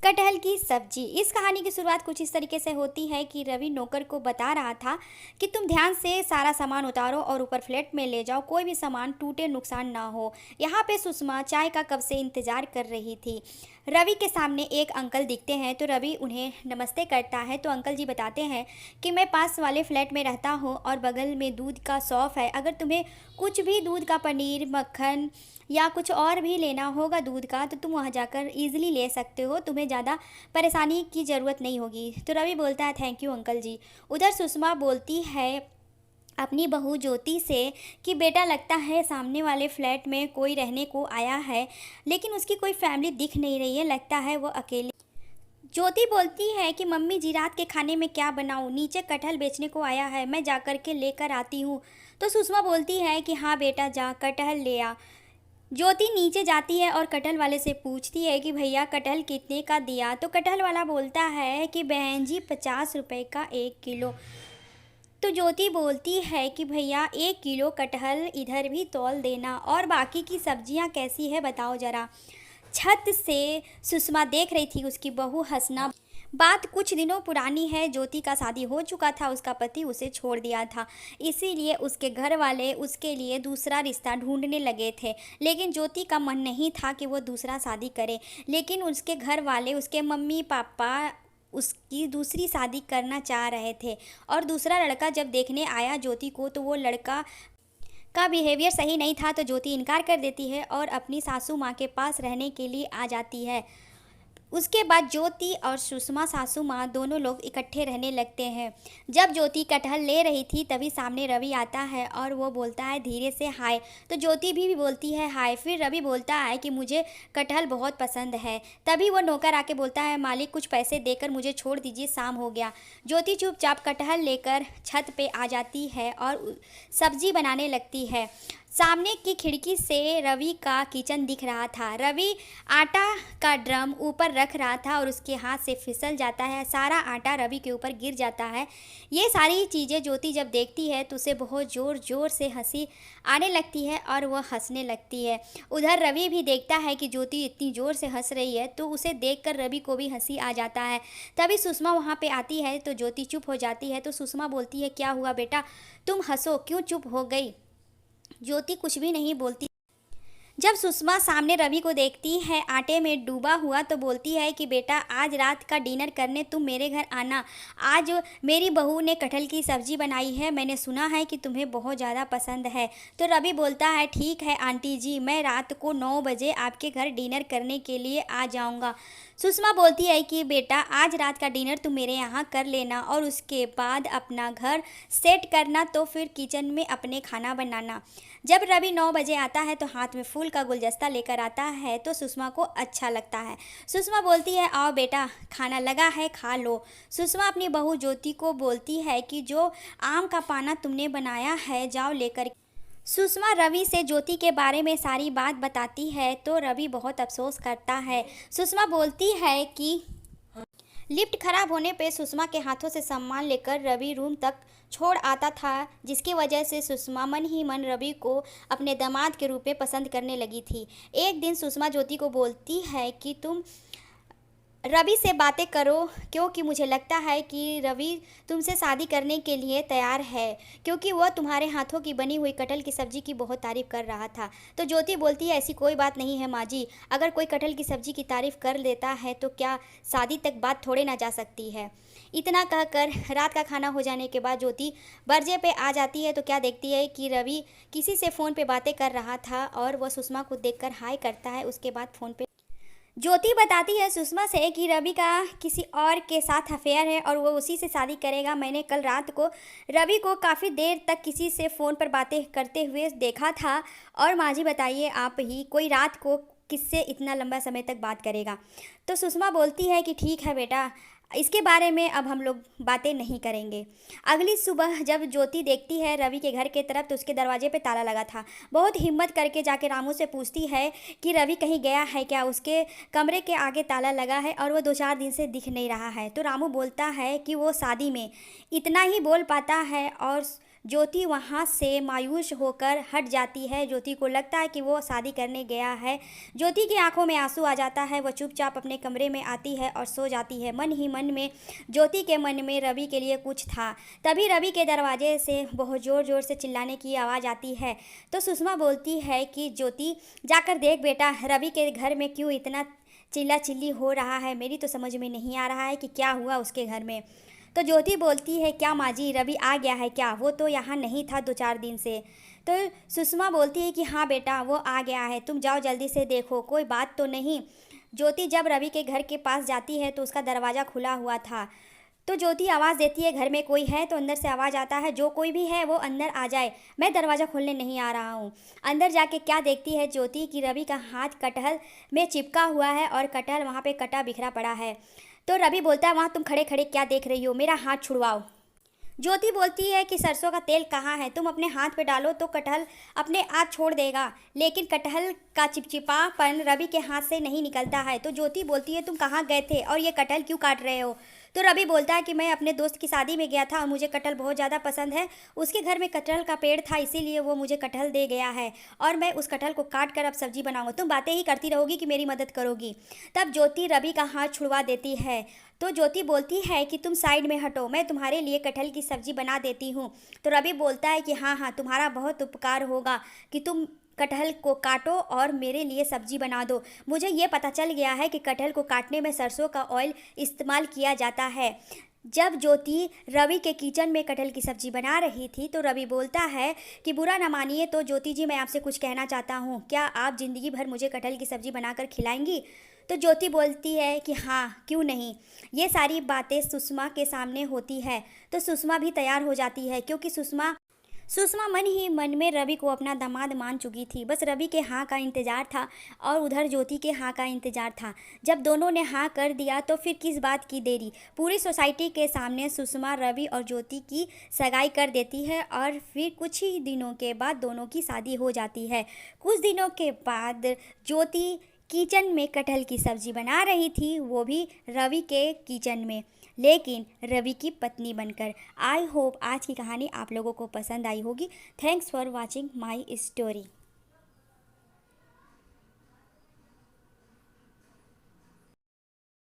कटहल की सब्जी। इस कहानी की शुरुआत कुछ इस तरीके से होती है कि रवि नौकर को बता रहा था कि तुम ध्यान से सारा सामान उतारो और ऊपर फ्लैट में ले जाओ, कोई भी सामान टूटे, नुकसान ना हो। यहाँ पे सुषमा चाय का कब से इंतजार कर रही थी। रवि के सामने एक अंकल दिखते हैं तो रवि उन्हें नमस्ते करता है। तो अंकल जी बताते हैं कि मैं पास वाले फ्लैट में रहता हूँ और बगल में दूध का शॉप है। अगर तुम्हें कुछ भी दूध का, पनीर, मक्खन या कुछ और भी लेना होगा दूध का, तो तुम वहाँ जाकर ईज़िली ले सकते हो, तुम्हें ज़्यादा परेशानी की ज़रूरत नहीं होगी। तो रवि बोलता है थैंक यू अंकल जी। उधर सुषमा बोलती है अपनी बहू ज्योति से कि बेटा, लगता है सामने वाले फ्लैट में कोई रहने को आया है, लेकिन उसकी कोई फैमिली दिख नहीं रही है, लगता है वो अकेले। ज्योति बोलती है कि मम्मी जी, रात के खाने में क्या बनाऊँ? नीचे कटहल बेचने को आया है, मैं जाकर के लेकर आती हूँ। तो सुषमा बोलती है कि हाँ बेटा, जा कटहल ले आ। ज्योति नीचे जाती है और कटहल वाले से पूछती है कि भैया कटहल कितने का दिया? तो कटहल वाला बोलता है कि बहन जी 50 रुपये का 1 किलो। तो ज्योति बोलती है कि भैया 1 किलो कटहल इधर भी तौल देना, और बाकी की सब्जियां कैसी है बताओ ज़रा। छत से सुषमा देख रही थी उसकी बहू हंसना। बात कुछ दिनों पुरानी है। ज्योति का शादी हो चुका था, उसका पति उसे छोड़ दिया था, इसीलिए उसके घर वाले उसके लिए दूसरा रिश्ता ढूंढने लगे थे। लेकिन ज्योति का मन नहीं था कि वो दूसरा शादी करे, लेकिन उसके घर वाले, उसके मम्मी पापा उसकी दूसरी शादी करना चाह रहे थे। और दूसरा लड़का जब देखने आया ज्योति को, तो वो लड़का का बिहेवियर सही नहीं था। तो ज्योति इनकार कर देती है और अपनी सासू माँ के पास रहने के लिए आ जाती है। उसके बाद ज्योति और सुषमा, सासू माँ, दोनों लोग इकट्ठे रहने लगते हैं। जब ज्योति कटहल ले रही थी तभी सामने रवि आता है और वो बोलता है धीरे से हाय। तो ज्योति भी बोलती है हाय। फिर रवि बोलता है कि मुझे कटहल बहुत पसंद है। तभी वो नौकर आके बोलता है मालिक, कुछ पैसे देकर मुझे छोड़ दीजिए, शाम हो गया। ज्योति चुपचाप कटहल लेकर छत पे आ जाती है और सब्जी बनाने लगती है। सामने की खिड़की से रवि का किचन दिख रहा था। रवि आटा का ड्रम ऊपर रख रहा था और उसके हाथ से फिसल जाता है, सारा आटा रवि के ऊपर गिर जाता है। ये सारी चीज़ें ज्योति जब देखती है तो उसे बहुत ज़ोर ज़ोर से हंसी आने लगती है और वह हंसने लगती है। उधर रवि भी देखता है कि ज्योति इतनी ज़ोर से हंस रही है, तो उसे देखकर रवि को भी हंसी आ जाता है। तभी सुषमा वहाँ पे आती है तो ज्योति चुप हो जाती है। तो सुषमा बोलती है क्या हुआ बेटा, तुम हंसो क्यों, चुप हो गई? ज्योति कुछ भी नहीं बोलती। जब सुषमा सामने रवि को देखती है आटे में डूबा हुआ, तो बोलती है कि बेटा, आज रात का डिनर करने तुम मेरे घर आना। आज मेरी बहू ने कटहल की सब्जी बनाई है, मैंने सुना है कि तुम्हें बहुत ज़्यादा पसंद है। तो रवि बोलता है ठीक है आंटी जी, मैं रात को 9 बजे आपके घर डिनर करने के लिए आ जाऊंगा। सुषमा बोलती है कि बेटा, आज रात का डिनर तुम मेरे यहाँ कर लेना और उसके बाद अपना घर सेट करना, तो फिर किचन में अपने खाना बनाना। जब रवि 9 बजे आता है तो हाथ में फूल का गुलदस्ता लेकर आता है, तो सुषमा को अच्छा लगता है। सुषमा बोलती है आओ बेटा, खाना लगा है, खा लो। सुषमा अपनी बहू ज्योति को बोलती है कि जो आम का पाना तुमने बनाया है, जाओ लेकर। सुषमा रवि से ज्योति के बारे में सारी बात बताती है तो रवि बहुत अफसोस करता है। सुषमा बोलती है कि लिफ्ट खराब होने पे सुषमा के हाथों से सामान लेकर रवि रूम तक छोड़ आता था, जिसकी वजह से सुषमा मन ही मन रवि को अपने दामाद के रूप में पसंद करने लगी थी। एक दिन सुषमा ज्योति को बोलती है कि तुम रवि से बातें करो, क्योंकि मुझे लगता है कि रवि तुमसे शादी करने के लिए तैयार है, क्योंकि वह तुम्हारे हाथों की बनी हुई कटहल की सब्ज़ी की बहुत तारीफ़ कर रहा था। तो ज्योति बोलती है ऐसी कोई बात नहीं है माँ जी, अगर कोई कटहल की सब्ज़ी की तारीफ़ कर लेता है तो क्या शादी तक बात थोड़े ना जा सकती है। इतना कहकर रात का खाना हो जाने के बाद ज्योति बरजे पे आ जाती है तो क्या देखती है कि रवि किसी से फ़ोन पे बातें कर रहा था और वह सुषमा को देखकर हाय करता है। उसके बाद फ़ोन पे ज्योति बताती है सुषमा से कि रवि का किसी और के साथ अफेयर है और वो उसी से शादी करेगा। मैंने कल रात को रवि को काफ़ी देर तक किसी से फ़ोन पर बातें करते हुए देखा था। और माँ जी बताइए आप ही, कोई रात को किससे इतना लंबा समय तक बात करेगा? तो सुषमा बोलती है कि ठीक है बेटा, इसके बारे में अब हम लोग बातें नहीं करेंगे। अगली सुबह जब ज्योति देखती है रवि के घर के तरफ, तो उसके दरवाजे पे ताला लगा था। बहुत हिम्मत करके जाके रामू से पूछती है कि रवि कहीं गया है क्या। उसके कमरे के आगे ताला लगा है और वो 2-4 दिन से दिख नहीं रहा है। तो रामू बोलता है कि वो शादी में, इतना ही बोल पाता है और ज्योति वहाँ से मायूस होकर हट जाती है। ज्योति को लगता है कि वो शादी करने गया है। ज्योति की आंखों में आंसू आ जाता है। वह चुपचाप अपने कमरे में आती है और सो जाती है। मन ही मन में ज्योति के मन में रवि के लिए कुछ था। तभी रवि के दरवाजे से बहुत ज़ोर ज़ोर से चिल्लाने की आवाज़ आती है। तो सुषमा बोलती है कि ज्योति जाकर देख बेटा, रवि के घर में क्यों इतना चिल्ला चिल्ली हो रहा है। मेरी तो समझ में नहीं आ रहा है कि क्या हुआ उसके घर में। तो ज्योति बोलती है, क्या माँ जी, रवि आ गया है क्या? वो तो यहाँ नहीं था 2-4 दिन से। तो सुषमा बोलती है कि हाँ बेटा, वो आ गया है, तुम जाओ जल्दी से देखो कोई बात तो नहीं। ज्योति जब रवि के घर के पास जाती है तो उसका दरवाज़ा खुला हुआ था। तो ज्योति आवाज़ देती है, घर में कोई है? तो अंदर से आवाज़ आता है, जो कोई भी है वो अंदर आ जाए, मैं दरवाज़ा खोलने नहीं आ रहा हूँ। अंदर जाके क्या देखती है ज्योति कि रवि का हाथ कटहल में चिपका हुआ है और कटहल वहाँ पे कटा बिखरा पड़ा है। तो रवि बोलता है, वहाँ तुम खड़े खड़े क्या देख रही हो, मेरा हाथ छुड़वाओ। ज्योति बोलती है कि सरसों का तेल कहाँ है, तुम अपने हाथ पे डालो तो कटहल अपने आप छोड़ देगा। लेकिन कटहल का चिपचिपापन रवि के हाथ से नहीं निकलता है। तो ज्योति बोलती है, तुम कहाँ गए थे और ये कटहल क्यों काट रहे हो? तो रवि बोलता है कि मैं अपने दोस्त की शादी में गया था और मुझे कटहल बहुत ज़्यादा पसंद है। उसके घर में कटहल का पेड़ था, इसीलिए वो मुझे कटहल दे गया है और मैं उस कटहल को काट कर अब सब्जी बनाऊंगा। तुम बातें ही करती रहोगी कि मेरी मदद करोगी। तब ज्योति रवि का हाथ छुड़वा देती है। तो ज्योति बोलती है कि तुम साइड में हटो, मैं तुम्हारे लिए कटहल की सब्जी बना देती हूँ। तो रवि बोलता है कि हाँ हाँ, तुम्हारा बहुत उपकार होगा कि तुम कटहल को काटो और मेरे लिए सब्जी बना दो। मुझे ये पता चल गया है कि कटहल को काटने में सरसों का ऑयल इस्तेमाल किया जाता है। जब ज्योति रवि के किचन में कटहल की सब्जी बना रही थी तो रवि बोलता है कि बुरा ना मानिए तो ज्योति जी, मैं आपसे कुछ कहना चाहता हूँ, क्या आप ज़िंदगी भर मुझे कटहल की सब्जी बनाकर खिलाएंगी? तो ज्योति बोलती है कि हाँ, क्यों नहीं। ये सारी बातें सुषमा के सामने होती है तो सुषमा भी तैयार हो जाती है, क्योंकि सुषमा मन ही मन में रवि को अपना दामाद मान चुकी थी। बस रवि के हाँ का इंतज़ार था और उधर ज्योति के हाँ का इंतज़ार था। जब दोनों ने हाँ कर दिया तो फिर किस बात की देरी। पूरी सोसाइटी के सामने सुषमा रवि और ज्योति की सगाई कर देती है और फिर कुछ ही दिनों के बाद दोनों की शादी हो जाती है। कुछ दिनों के बाद ज्योति किचन में कटहल की सब्जी बना रही थी, वो भी रवि के किचन में, लेकिन रवि की पत्नी बनकर। आई होप आज की कहानी आप लोगों को पसंद आई होगी। Thanks for watching my story.